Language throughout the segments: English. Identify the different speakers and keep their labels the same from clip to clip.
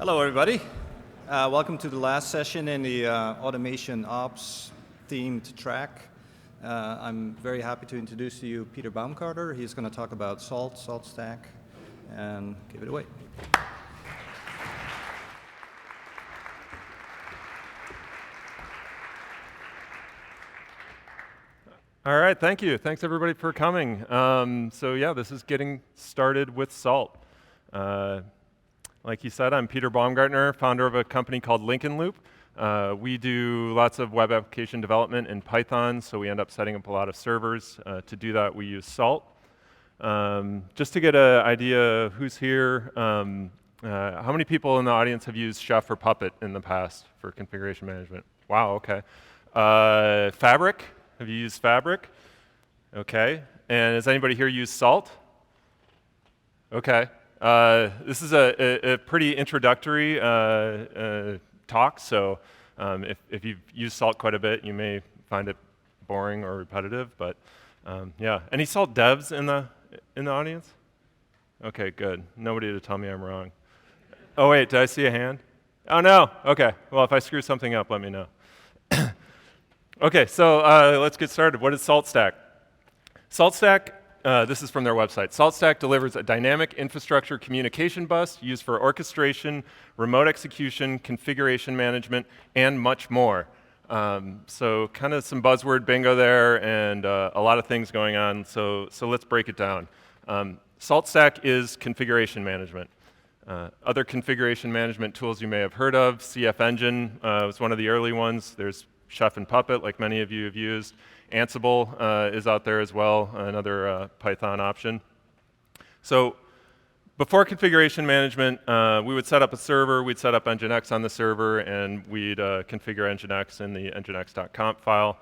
Speaker 1: Hello, everybody. Welcome to the last session in the Automation Ops themed track. I'm very happy to introduce to you Peter Baumgartner. He's going to talk about SaltStack, and give it away.
Speaker 2: All right, thank you. Thanks everybody for coming. So yeah, this is getting started with Salt. Like he said, I'm Peter Baumgartner, founder of a company called Lincoln Loop. We do lots of web application development in Python, so we end up setting up a lot of servers. To do that, we use Salt. Just to get an idea of who's here, how many people in the audience have used Chef or Puppet in the past for configuration management? Wow, okay. Fabric? Have you used Fabric? Okay. And has anybody here used Salt? Okay. This is a pretty introductory talk, so if you've used Salt quite a bit, you may find it boring or repetitive, but yeah. Any Salt devs in the audience? Okay, good. Nobody to tell me I'm wrong. Oh wait, did I see a hand? Oh no, okay. Well, if I screw something up, let me know. Okay, so let's get started. What is SaltStack? SaltStack, this is from their website. SaltStack delivers a dynamic infrastructure communication bus used for orchestration, remote execution, configuration management, and much more. So kind of some buzzword bingo there, and a lot of things going on, so let's break it down. SaltStack is configuration management. Other configuration management tools you may have heard of, CF Engine was one of the early ones. There's Chef and Puppet, like many of you have used. Ansible is out there as well, another Python option. So before configuration management, we would set up a server, we'd set up Nginx on the server, and we'd configure Nginx in the nginx.conf file.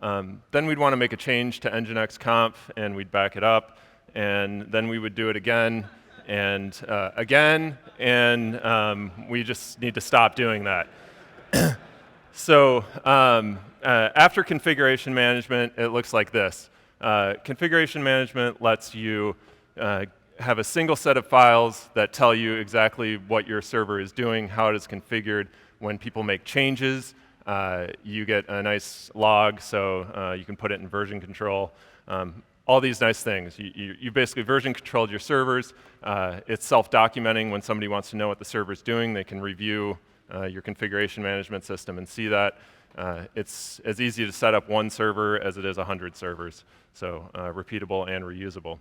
Speaker 2: Then we'd want to make a change to nginx.conf, and we'd back it up, and then we would do it again, and again, and we just need to stop doing that. So after configuration management, it looks like this. Configuration management lets you have a single set of files that tell you exactly what your server is doing, how it is configured. When people make changes, you get a nice log, so you can put it in version control. All these nice things. You basically version controlled your servers. It's self-documenting. When somebody wants to know what the server's doing, they can review your configuration management system and see that. It's as easy to set up one server as it is 100 servers, so repeatable and reusable.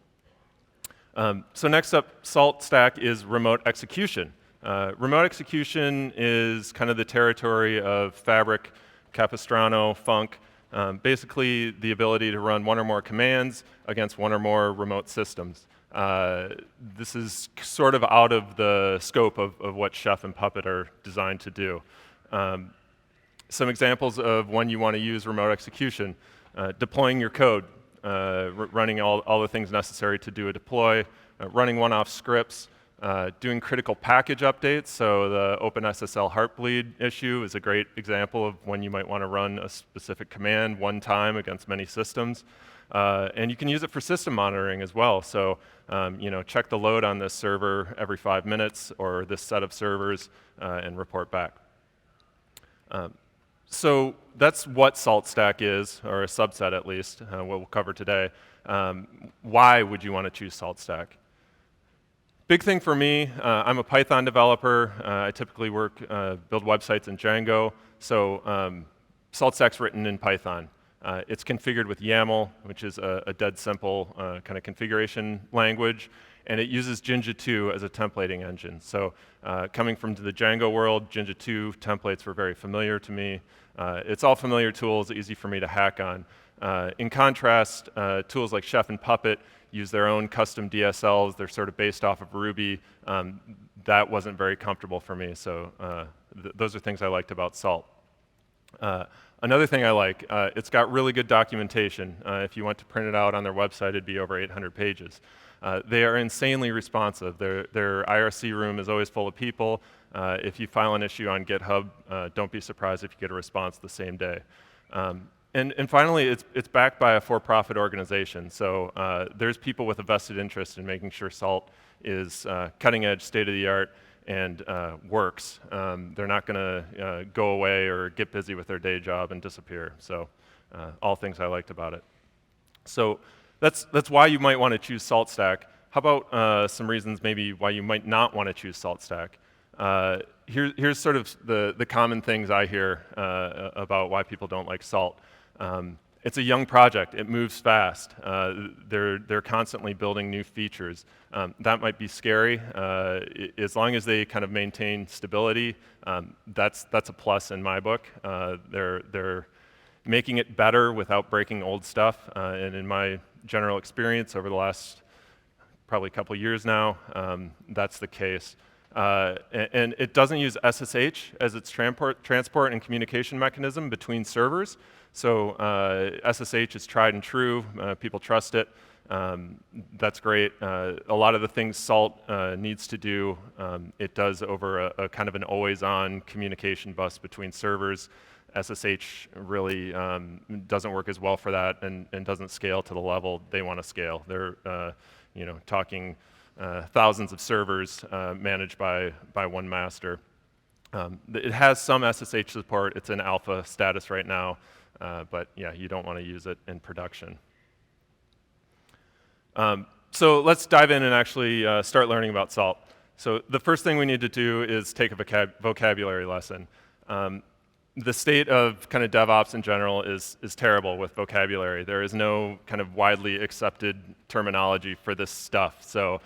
Speaker 2: So next up, SaltStack is remote execution. Remote execution is kind of the territory of Fabric, Capistrano, Funk, basically the ability to run one or more commands against one or more remote systems. This is sort of out of the scope of what Chef and Puppet are designed to do. Some examples of when you want to use remote execution: deploying your code, running all the things necessary to do a deploy, running one-off scripts, doing critical package updates. So the OpenSSL Heartbleed issue is a great example of when you might want to run a specific command one time against many systems. And you can use it for system monitoring as well. So check the load on this server every 5 minutes or this set of servers and report back. So that's what SaltStack is, or a subset at least, what we'll cover today. Why would you want to choose SaltStack? Big thing for me, I'm a Python developer. I typically build websites in Django. So SaltStack's written in Python. It's configured with YAML, which is a dead simple kind of configuration language, and it uses Jinja 2 as a templating engine. So coming from the Django world, Jinja 2 templates were very familiar to me. It's all familiar tools, easy for me to hack on. In contrast, tools like Chef and Puppet use their own custom DSLs. They're sort of based off of Ruby. That wasn't very comfortable for me, so those are things I liked about Salt. Another thing I like, it's got really good documentation. If you went to print it out on their website, it'd be over 800 pages. They are insanely responsive. Their IRC room is always full of people. If you file an issue on GitHub, don't be surprised if you get a response the same day. And finally, it's backed by a for-profit organization. So there's people with a vested interest in making sure Salt is cutting edge, state-of-the-art, and works. They're not going to go away or get busy with their day job and disappear. So all things I liked about it. So that's why you might want to choose SaltStack. How about some reasons maybe why you might not want to choose SaltStack? Here's sort of the common things I hear about why people don't like Salt. It's a young project. It moves fast. They're constantly building new features. That might be scary. As long as they kind of maintain stability, that's a plus in my book. They're making it better without breaking old stuff. And in my general experience over the last probably couple years now, that's the case. And it doesn't use SSH as its transport and communication mechanism between servers. So SSH is tried and true. People trust it. That's great. A lot of the things Salt needs to do, it does over a kind of an always-on communication bus between servers. SSH really doesn't work as well for that and doesn't scale to the level they want to scale. They're talking thousands of servers managed by one master. It has some SSH support. It's in alpha status right now, but yeah, you don't want to use it in production. So let's dive in and actually start learning about Salt. So the first thing we need to do is take a vocabulary lesson. The state of kind of DevOps in general is terrible with vocabulary. There is no kind of widely accepted terminology for this stuff. So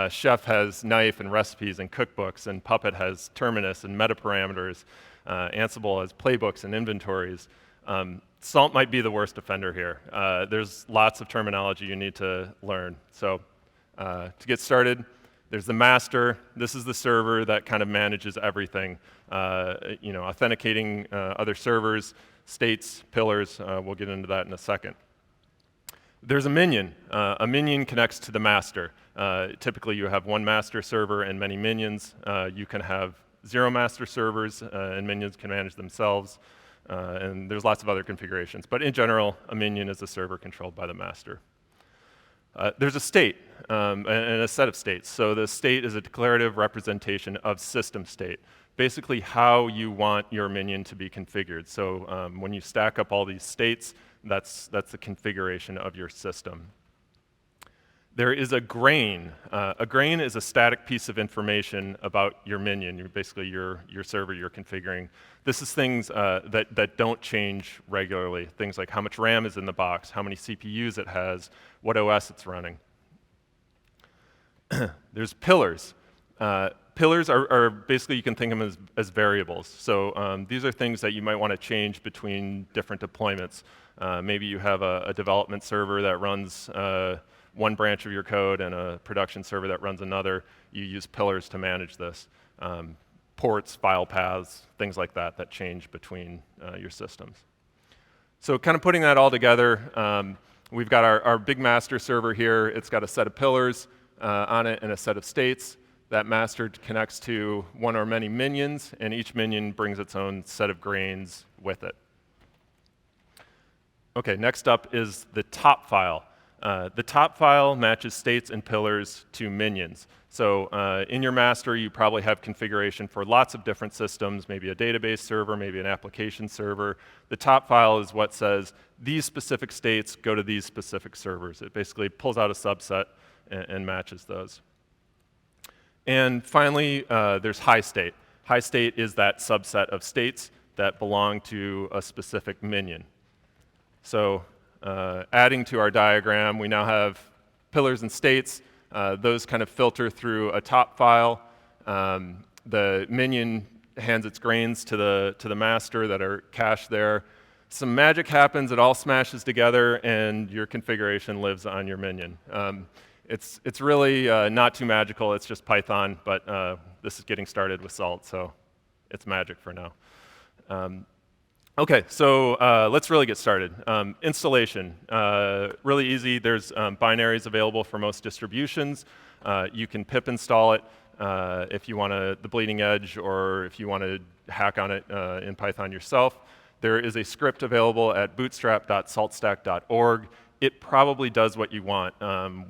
Speaker 2: Chef has knife and recipes and cookbooks, and Puppet has terminus and metaparameters. Ansible has playbooks and inventories. Salt might be the worst offender here. There's lots of terminology you need to learn. So to get started, there's the master. This is the server that kind of manages everything. Authenticating other servers, states, pillars. We'll get into that in a second. There's a minion. A minion connects to the master. Typically, you have one master server and many minions. You can have 0 master servers, and minions can manage themselves. And there's lots of other configurations. But in general, a minion is a server controlled by the master. There's a state and a set of states. So the state is a declarative representation of system state, basically how you want your minion to be configured. So when you stack up all these states, that's the configuration of your system. There is a grain. A grain is a static piece of information about your minion, basically your server you're configuring. This is things that don't change regularly, things like how much RAM is in the box, how many CPUs it has, what OS it's running. There's pillars. Pillars are basically, you can think of them as variables. So these are things that you might want to change between different deployments. Maybe you have a development server that runs one branch of your code and a production server that runs another. You use pillars to manage this. Ports, file paths, things like that change between your systems. So kind of putting that all together, we've got our big master server here. It's got a set of pillars on it and a set of states. That master connects to one or many minions, and each minion brings its own set of grains with it. Okay, next up is the top file. The top file matches states and pillars to minions. So in your master, you probably have configuration for lots of different systems, maybe a database server, maybe an application server. The top file is what says these specific states go to these specific servers. It basically pulls out a subset and matches those. And finally, there's Highstate. Highstate is that subset of states that belong to a specific minion. So adding to our diagram, we now have pillars and states. Those kind of filter through a top file. The minion hands its grains to the master that are cached there. Some magic happens, it all smashes together, and your configuration lives on your minion. It's really not too magical, it's just Python, but this is getting started with Salt, so it's magic for now. Okay, so let's really get started. Installation, really easy. There's binaries available for most distributions. You can pip install it if you want the bleeding edge or if you want to hack on it in Python yourself. There is a script available at bootstrap.saltstack.org. It probably does what you want,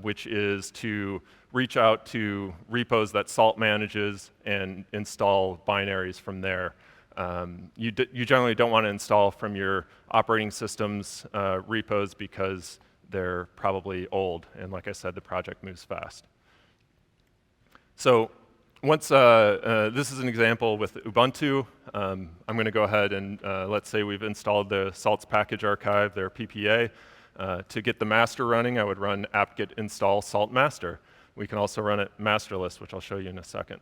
Speaker 2: which is to reach out to repos that Salt manages and install binaries from there. You generally don't want to install from your operating system's repos because they're probably old, and like I said, the project moves fast. So once, this is an example with Ubuntu. I'm going to go ahead and let's say we've installed the Salt's package archive, their PPA. To get the master running, I would run apt-get install salt master. We can also run it masterless, which I'll show you in a second.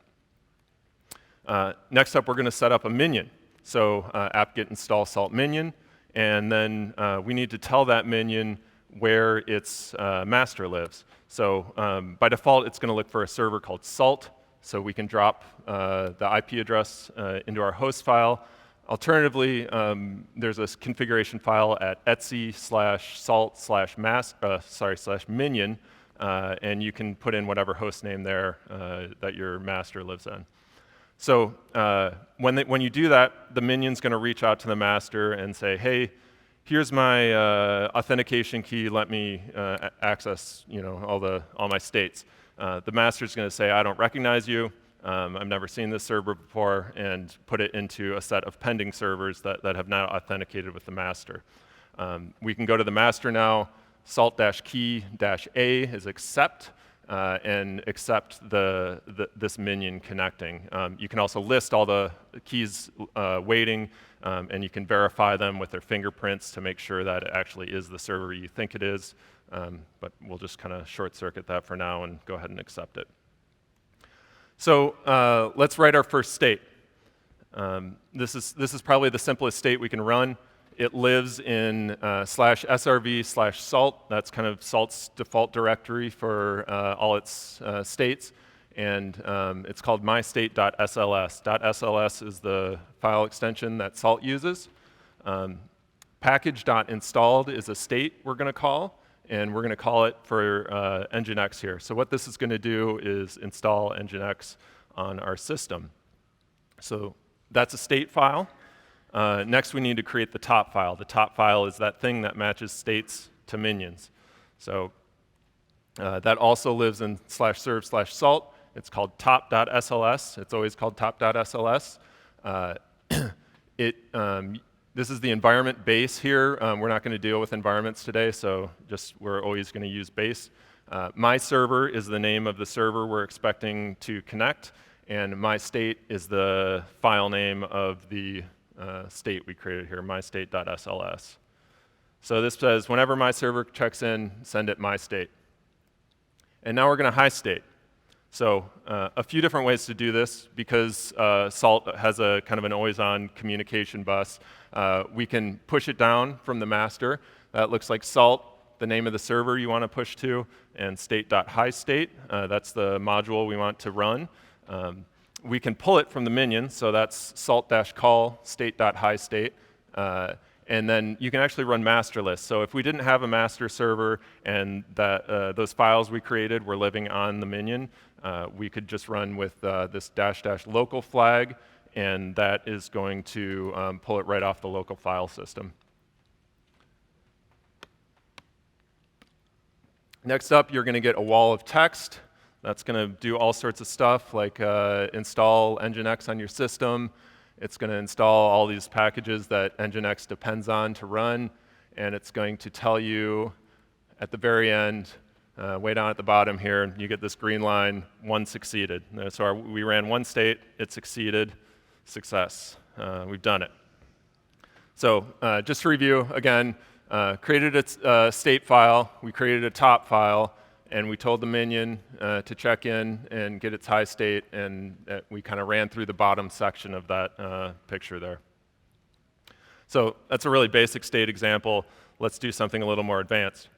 Speaker 2: Next up, we're going to set up a minion. So apt-get install salt minion, and then we need to tell that minion where its master lives. So by default, it's going to look for a server called salt, so we can drop the IP address into our host file. Alternatively, there's a configuration file at etsy/salt/minion, and you can put in whatever host name there that your master lives in. So when you do that, the minion's going to reach out to the master and say, hey, here's my authentication key. Let me access, all my states. The master's going to say, I don't recognize you. I've never seen this server before, and put it into a set of pending servers that have now authenticated with the master. We can go to the master now. Salt-key-a is accept, and accept this minion connecting. You can also list all the keys waiting, and you can verify them with their fingerprints to make sure that it actually is the server you think it is. But we'll just kind of short circuit that for now and go ahead and accept it. So let's write our first state. This is probably the simplest state we can run. It lives in /srv/salt. That's kind of Salt's default directory for all its states. And it's called mystate.sls. .sls is the file extension that Salt uses. Package.installed is a state we're going to call. And we're going to call it for Nginx here. So what this is going to do is install Nginx on our system. So that's a state file. Next, we need to create the top file. The top file is that thing that matches states to minions. So that also lives in /serve/salt. It's called top.sls. It's always called top.sls. This is the environment base here. We're not going to deal with environments today, so we're always going to use base. My server is the name of the server we're expecting to connect, and my state is the file name of the state we created here, mystate.sls. So this says, whenever my server checks in, send it my state. And now we're going to Highstate. So a few different ways to do this, because Salt has a kind of an always-on communication bus. We can push it down from the master. That looks like Salt, the name of the server you want to push to, and state.Highstate. That's the module we want to run. We can pull it from the minion, so that's salt-call state.Highstate. And then you can actually run masterless. So if we didn't have a master server and that those files we created were living on the minion, we could just run with this -- local flag, and that is going to pull it right off the local file system. Next up, you're going to get a wall of text. That's going to do all sorts of stuff, like install Nginx on your system. It's going to install all these packages that Nginx depends on to run, and it's going to tell you at the very end, way down at the bottom here, you get this green line, one succeeded. So we ran one state, it succeeded, success. We've done it. So just to review, again, created a state file, we created a top file, and we told the minion to check in and get its high state, and we kind of ran through the bottom section of that picture there. So that's a really basic state example. Let's do something a little more advanced.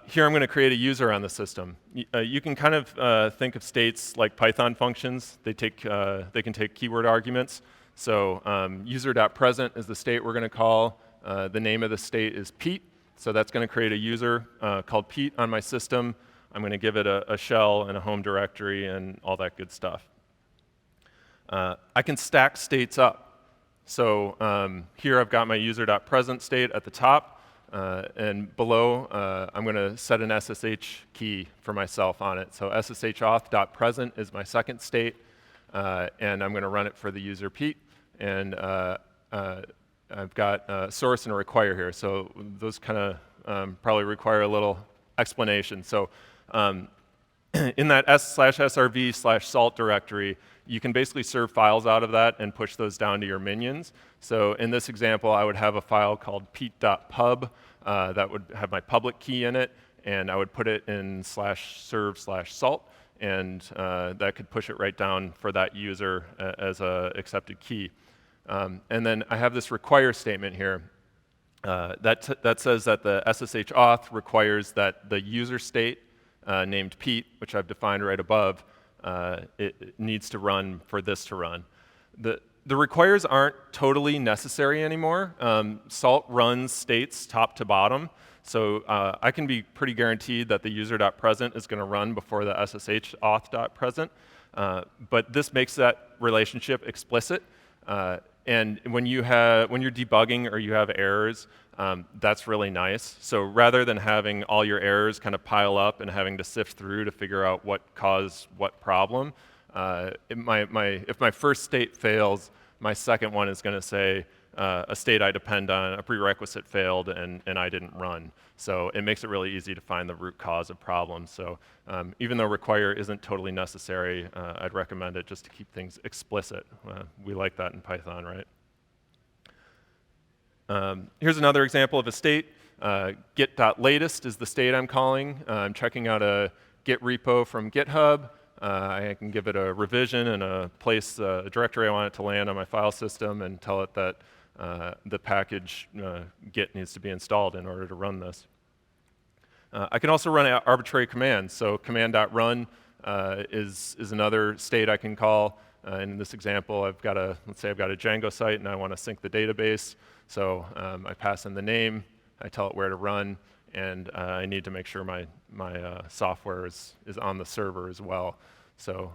Speaker 2: Here I'm going to create a user on the system. You can kind of think of states like Python functions. They can take keyword arguments. So user.present is the state we're going to call. The name of the state is Pete. So that's going to create a user called Pete on my system. I'm going to give it a shell and a home directory and all that good stuff. I can stack states up. So here I've got my user.present state at the top. And below, I'm going to set an SSH key for myself on it. So sshauth.present is my second state, and I'm going to run it for the user Pete. And I've got a source and a require here. So those kind of probably require a little explanation. So in that s/srv/salt directory, you can basically serve files out of that and push those down to your minions. So in this example, I would have a file called pete.pub that would have my public key in it, and I would put it in /serve/salt, and that could push it right down for that user as a accepted key. And then I have this require statement here that says that the SSH auth requires that the user state named Pete, which I've defined right above, it needs to run for this to run. The requires aren't totally necessary anymore. Salt runs states top to bottom, so I can be pretty guaranteed that the user.present is going to run before the SSH auth.present, but this makes that relationship explicit. And when you're debugging or you have errors, that's really nice. So rather than having all your errors kind of pile up and having to sift through to figure out what caused what problem, if my first state fails, my second one is going to say a state I depend on, a prerequisite failed, and I didn't run. So it makes it really easy to find the root cause of problems. So even though require isn't totally necessary, I'd recommend it just to keep things explicit. We like that in Python, right? Here's another example of a state. Git.latest is the state I'm calling. I'm checking out a Git repo from GitHub. I can give it a revision and a directory I want it to land on my file system and tell it that the package Git needs to be installed in order to run this. I can also run arbitrary commands. So command.run is another state I can call. And in this example, let's say I've got a Django site and I want to sync the database. So I pass in the name, I tell it where to run, and I need to make sure my software is on the server as well. So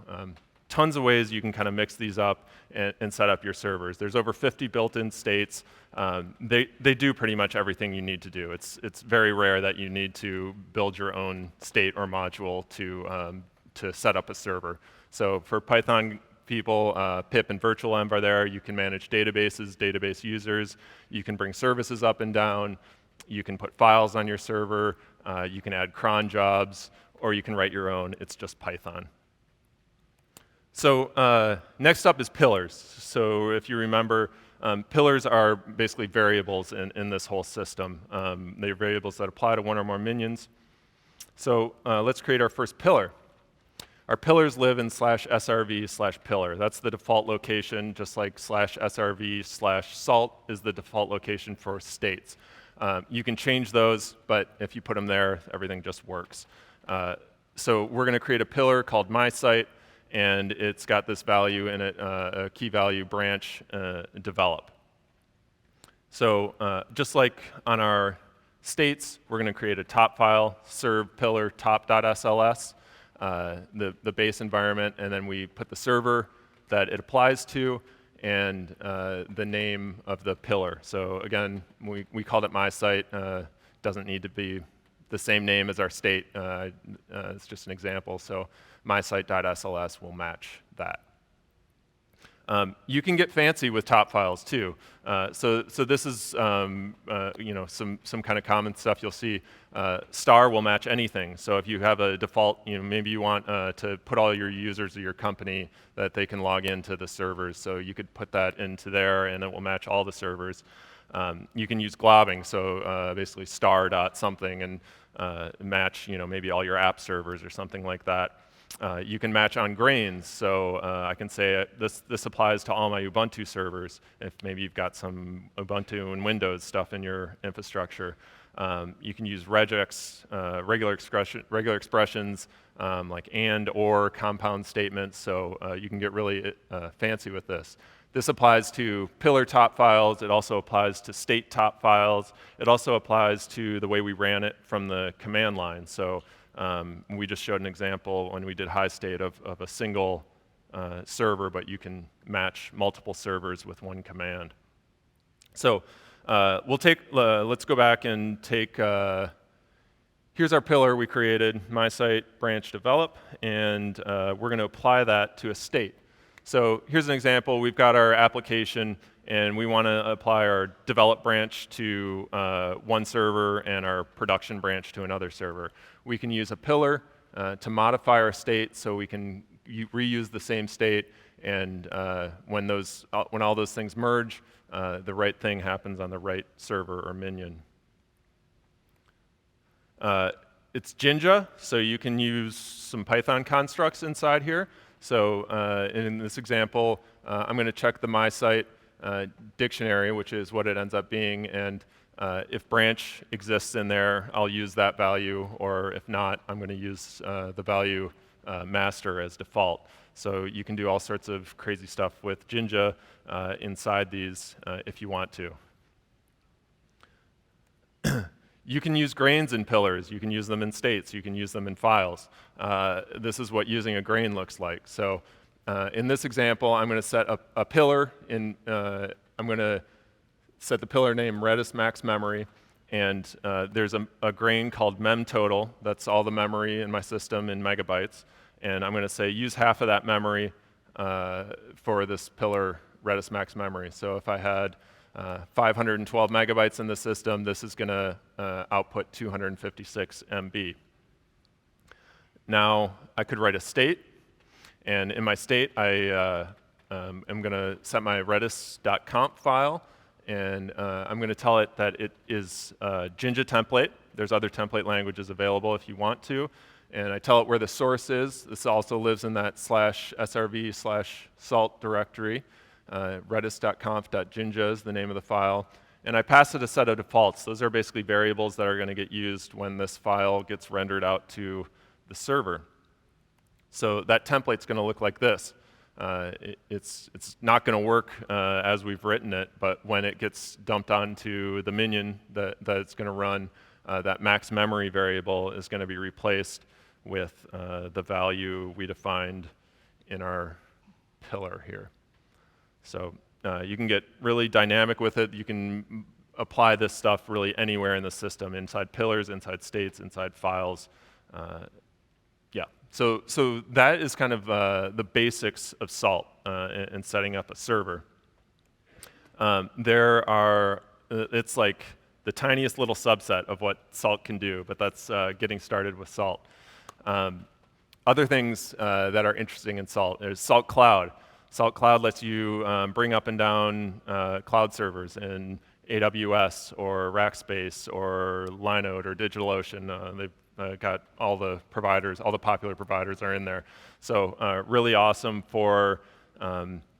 Speaker 2: tons of ways you can kind of mix these up and set up your servers. There's over 50 built-in states. They do pretty much everything you need to do. It's very rare that you need to build your own state or module to set up a server. So for Python people, pip and virtualenv are there. You can manage databases, database users. You can bring services up and down. You can put files on your server. You can add cron jobs, or you can write your own. It's just Python. So next up is pillars. So if you remember, pillars are basically variables in this whole system. They're variables that apply to one or more minions. So let's create our first pillar. Our pillars live in /srv/pillar. That's the default location, just like /srv/salt is the default location for states. You can change those, but if you put them there, everything just works. So we're going to create a pillar called mySite, and it's got this value in it, a key value branch develop. So just like on our states, we're going to create a top file, serve pillar top.sls. The base environment, and then we put the server that it applies to and the name of the pillar. So again, we called it mySite. Doesn't need to be the same name as our state. It's just an example. So mysite.sls will match that. You can get fancy with top files too. So this is some kind of common stuff you'll see. Star will match anything. So if you have a default, maybe you want to put all your users of your company that they can log into the servers. So you could put that into there, and it will match all the servers. You can use globbing. So basically star.something and match maybe all your app servers or something like that. You can match on grains, so I can say this applies to all my Ubuntu servers if maybe you've got some Ubuntu and Windows stuff in your infrastructure. You can use regex, regular expressions like and, or, compound statements, so you can get really fancy with this. This applies to pillar top files. It also applies to state top files. It also applies to the way we ran it from the command line. So we just showed an example when we did Highstate of a single server, but you can match multiple servers with one command. So let's go back and take, here's our pillar we created, my site, branch, develop, and we're going to apply that to a state. So here's an example. We've got our application, and we want to apply our develop branch to one server and our production branch to another server. We can use a pillar to modify our state so we can reuse the same state, and when all those things merge, the right thing happens on the right server or minion. It's Jinja, so you can use some Python constructs inside here. So in this example, I'm going to check the MySite dictionary, which is what it ends up being, and if branch exists in there, I'll use that value, or if not, I'm going to use the value master as default. So you can do all sorts of crazy stuff with Jinja inside these if you want to. You can use grains in pillars. You can use them in states. You can use them in files. This is what using a grain looks like. So in this example, I'm going to set a pillar in. I'm going to set the pillar name Redis max memory, and there's a grain called memtotal. That's all the memory in my system in megabytes. And I'm going to say use half of that memory for this pillar Redis max memory. So if I had 512 megabytes in the system, this is going to output 256 MB. Now, I could write a state, and in my state, I am going to set my redis.conf file, and I'm going to tell it that it is a Jinja template. There's other template languages available if you want to, and I tell it where the source is. This also lives in that /srv/salt directory. Redis.conf.jinja is the name of the file. And I pass it a set of defaults. Those are basically variables that are going to get used when this file gets rendered out to the server. So that template's going to look like this. It's not going to work as we've written it, but when it gets dumped onto the minion that it's going to run, that max memory variable is going to be replaced with the value we defined in our pillar here. So you can get really dynamic with it. You can apply this stuff really anywhere in the system, inside pillars, inside states, inside files. Yeah, so that is kind of the basics of Salt and setting up a server. It's like the tiniest little subset of what Salt can do, but that's getting started with Salt. Other things that are interesting in Salt, there's Salt Cloud. Salt Cloud lets you bring up and down cloud servers in AWS or Rackspace or Linode or DigitalOcean. They've got all the providers, all the popular providers are in there. So really awesome for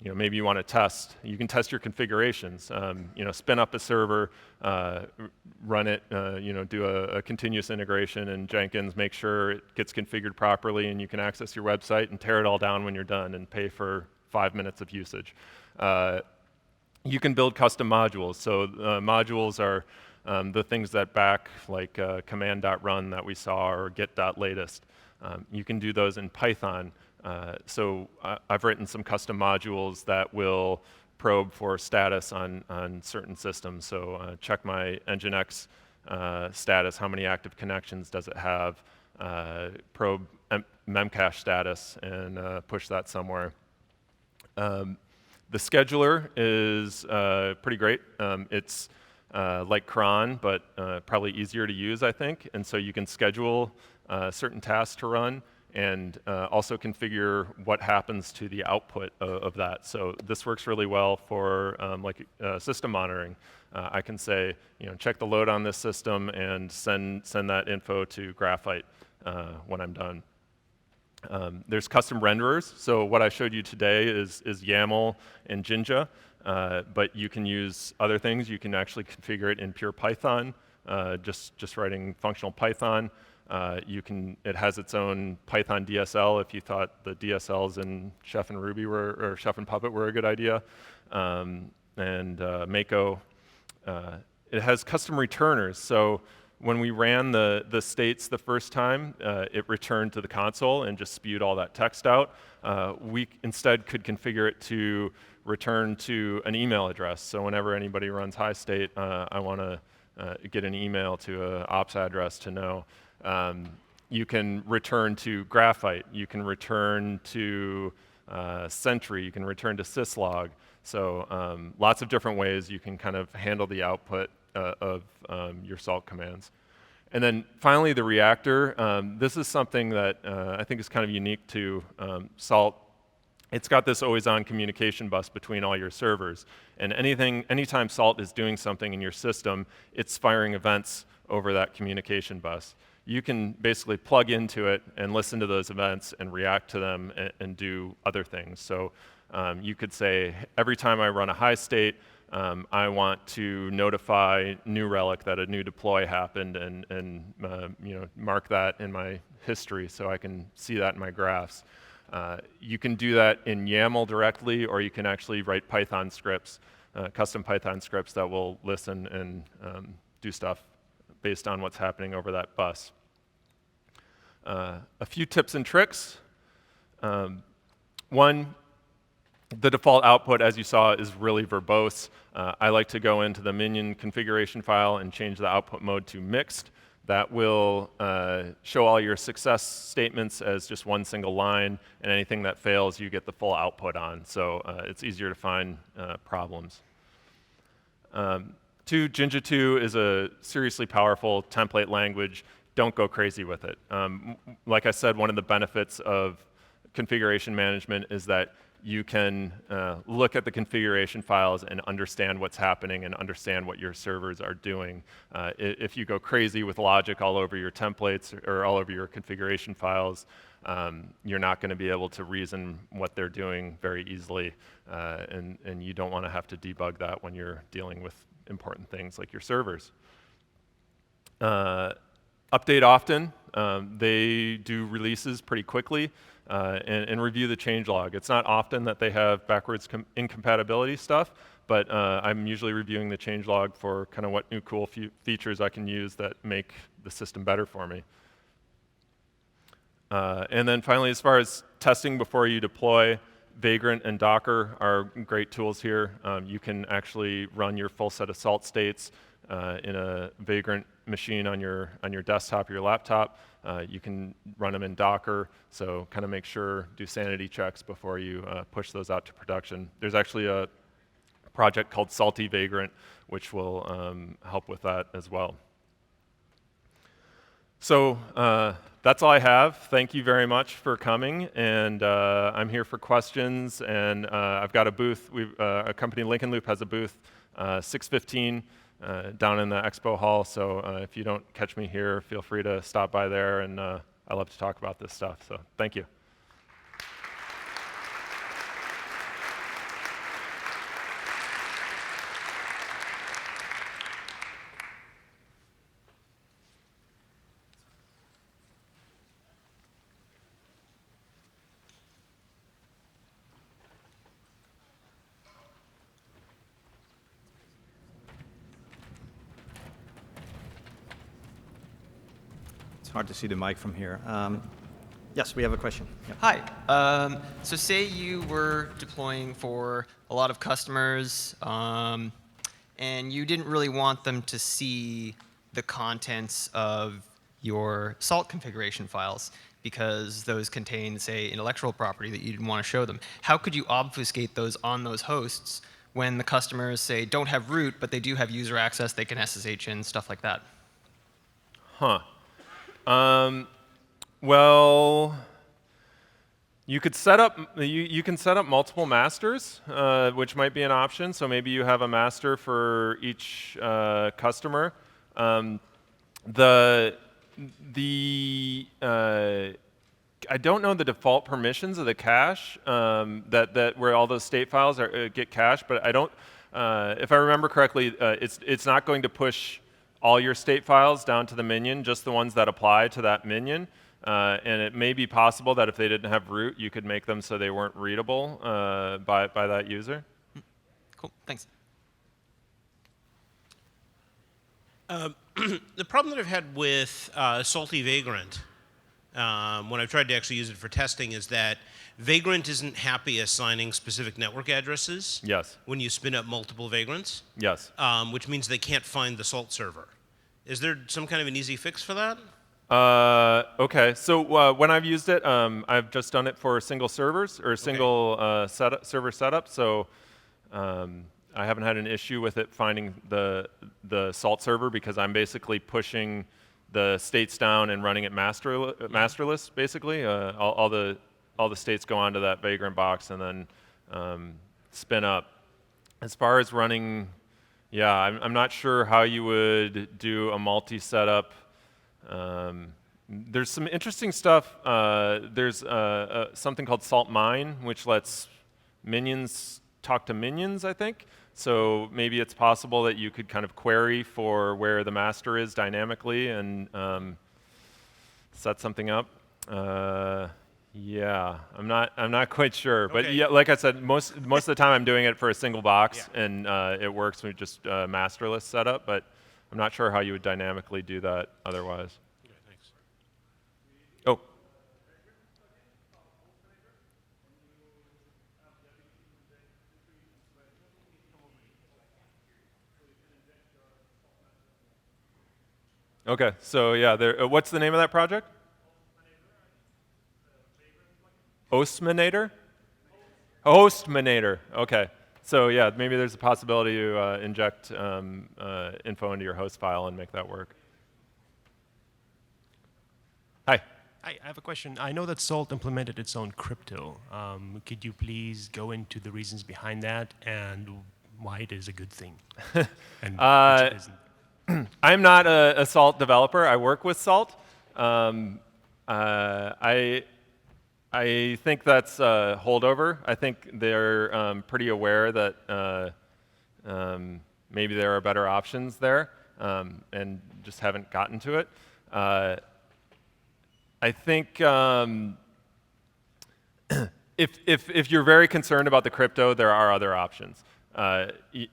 Speaker 2: maybe you want to test. You can test your configurations. Spin up a server, run it. Do a continuous integration in Jenkins. Make sure it gets configured properly, and you can access your website and tear it all down when you're done and pay for 5 minutes of usage. You can build custom modules. So modules are the things that back like command.run that we saw or get.latest. You can do those in Python. So I've written some custom modules that will probe for status on certain systems. So check my Nginx status, how many active connections does it have, probe memcache status, and push that somewhere. The scheduler is pretty great. It's like cron, but probably easier to use, I think. And so you can schedule certain tasks to run and also configure what happens to the output of that. So this works really well for system monitoring. I can say, check the load on this system and send that info to Graphite when I'm done. There's custom renderers. So what I showed you today is YAML and Jinja, but you can use other things. You can actually configure it in pure Python, just writing functional Python. It has its own Python DSL if you thought the DSLs in Chef and Ruby or Chef and Puppet were a good idea, and Mako. It has custom returners. So when we ran the states the first time, it returned to the console and just spewed all that text out. We instead could configure it to return to an email address. So whenever anybody runs Highstate, I want to get an email to an ops address to know. You can return to Graphite. You can return to Sentry. You can return to syslog. So lots of different ways you can kind of handle the output of your Salt commands. And then finally, the Reactor. This is something that I think is kind of unique to Salt. It's got this always-on communication bus between all your servers. And anytime Salt is doing something in your system, it's firing events over that communication bus. You can basically plug into it and listen to those events and react to them and do other things. So you could say, every time I run a Highstate, I want to notify New Relic that a new deploy happened and mark that in my history so I can see that in my graphs. You can do that in YAML directly, or you can actually write Python scripts, custom Python scripts that will listen and do stuff based on what's happening over that bus. A few tips and tricks. One, the default output, as you saw, is really verbose. I like to go into the minion configuration file and change the output mode to mixed. That will show all your success statements as just one single line, and anything that fails, you get the full output on. So it's easier to find problems. 2, Jinja 2 is a seriously powerful template language. Don't go crazy with it. Like I said, one of the benefits of configuration management is that you can look at the configuration files and understand what's happening and understand what your servers are doing. If you go crazy with logic all over your templates or all over your configuration files, you're not going to be able to reason what they're doing very easily, and you don't want to have to debug that when you're dealing with important things like your servers. Update often. They do releases pretty quickly. And review the changelog. It's not often that they have backwards incompatibility stuff, but I'm usually reviewing the changelog for kind of what new cool features I can use that make the system better for me. And then finally, as far as testing before you deploy, Vagrant and Docker are great tools here. You can actually run your full set of Salt states in a Vagrant machine on your desktop or your laptop. You can run them in Docker, so kind of make sure, do sanity checks before you push those out to production. There's actually a project called Salty Vagrant, which will help with that as well. So that's all I have. Thank you very much for coming, and I'm here for questions, and I've got a booth. A company, Lincoln Loop, has a booth 6:15 down in the expo hall, so if you don't catch me here, feel free to stop by there, and I love to talk about this stuff, so thank you.
Speaker 1: Hard to see the mic from here. Yes, we have a question. Yep.
Speaker 3: Hi. So say you were deploying for a lot of customers, and you didn't really want them to see the contents of your Salt configuration files because those contain, say, intellectual property that you didn't want to show them. How could you obfuscate those on those hosts when the customers, say, don't have root, but they do have user access, they can SSH in, stuff like that?
Speaker 2: Huh. Well, you could set up you can set up multiple masters, which might be an option. So maybe you have a master for each customer. I don't know the default permissions of the cache that where all those state files get cached, but I don't. If I remember correctly, it's not going to push all your state files down to the minion, just the ones that apply to that minion. And it may be possible that if they didn't have root, you could make them so they weren't readable by that user.
Speaker 3: Cool, thanks.
Speaker 4: The problem that I've had with Salty Vagrant, when I've tried to actually use it for testing, is that Vagrant isn't happy assigning specific network addresses.
Speaker 2: Yes.
Speaker 4: When you spin up multiple Vagrants.
Speaker 2: Yes.
Speaker 4: Which means they can't find the Salt server. Is there some kind of an easy fix for that?
Speaker 2: Okay, so when I've used it, I've just done it for single servers or single server setup. So I haven't had an issue with it finding the Salt server because I'm basically pushing the states down and running it masterless. Basically, all the states go onto that Vagrant box and then spin up. As far as running, yeah, I'm not sure how you would do a multi-setup. There's some interesting stuff. There's something called Salt Mine, which lets minions talk to minions, I think. So maybe it's possible that you could kind of query for where the master is dynamically and set something up. Yeah, I'm not quite sure, but yeah, like I said, most of the time I'm doing it for a single box, and it works with just masterless setup. But I'm not sure how you would dynamically do that otherwise.
Speaker 4: Okay, thanks.
Speaker 2: Oh. Okay, so yeah, what's the name of that project? Hostminator? Hostminator, okay. So yeah, maybe there's a possibility to inject info into your host file and make that work. Hi.
Speaker 5: Hi, I have a question. I know that Salt implemented its own crypto. Could you please go into the reasons behind that and why it is a good thing? And which it isn't?
Speaker 2: I'm not a Salt developer. I work with Salt. I think that's a holdover. I think they're pretty aware that maybe there are better options there and just haven't gotten to it. I think if you're very concerned about the crypto, there are other options.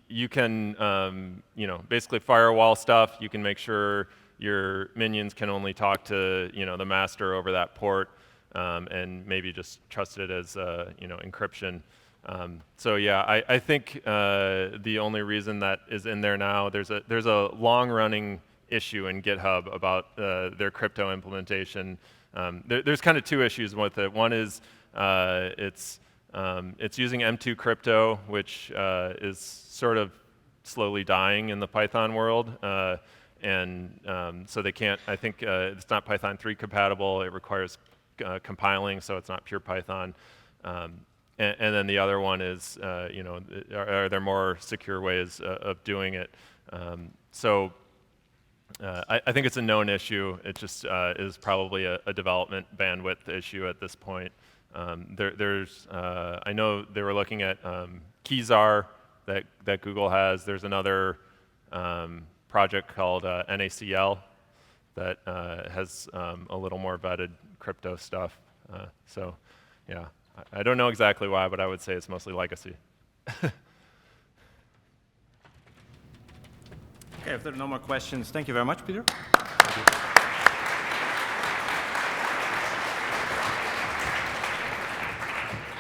Speaker 2: You can basically firewall stuff. You can make sure your minions can only talk to the master over that port. And maybe just trust it as encryption. So yeah, I think the only reason that is in there now, there's a long-running issue in GitHub about their crypto implementation. There's kind of two issues with it. One is it's using M2 crypto, which is sort of slowly dying in the Python world. So they can't. I think it's not Python 3 compatible. It requires compiling, so it's not pure Python. And then the other one is, are there more secure ways of doing it? I think it's a known issue. It just is probably a development bandwidth issue at this point. I know they were looking at Keyzar that Google has. There's another project called NACL that has a little more vetted crypto stuff. So yeah, I don't know exactly why, but I would say it's mostly legacy.
Speaker 1: Okay, if there are no more questions, thank you very much, Peter. Thank you.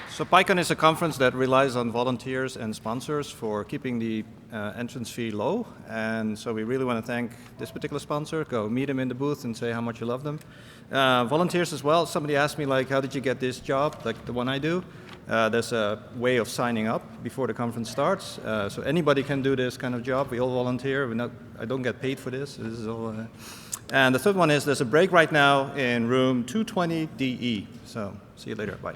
Speaker 1: So PyCon is a conference that relies on volunteers and sponsors for keeping the entrance fee low. And so we really want to thank this particular sponsor. Go meet them in the booth and say how much you love them. Volunteers as well. Somebody asked me, like, how did you get this job, like the one I do? There's a way of signing up before the conference starts. So anybody can do this kind of job. We all volunteer. I don't get paid for this. This is all. And the third one is there's a break right now in room 220 DE. So see you later. Bye.